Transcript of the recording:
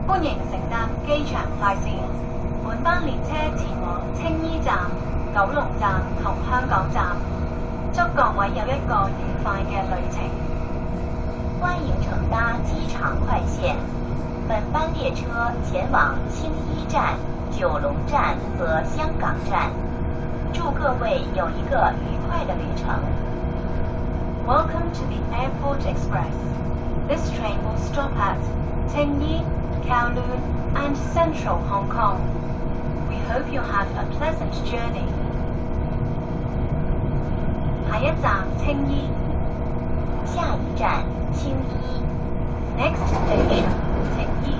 歡迎乘搭機場快線。本班列車前往青衣站、九龍站同香港站。祝各位有一個愉快嘅旅程。歡迎乘搭機場快線。本班列車前往青衣站、九龍站和香港站。祝各位有一個愉快的旅程。Welcome to the Airport Express. This train will stop at Tingyi, Kowloon, and Central Hong Kong. We hope you have a pleasant journey. 下一站青衣，下一站青衣。Next station 青衣。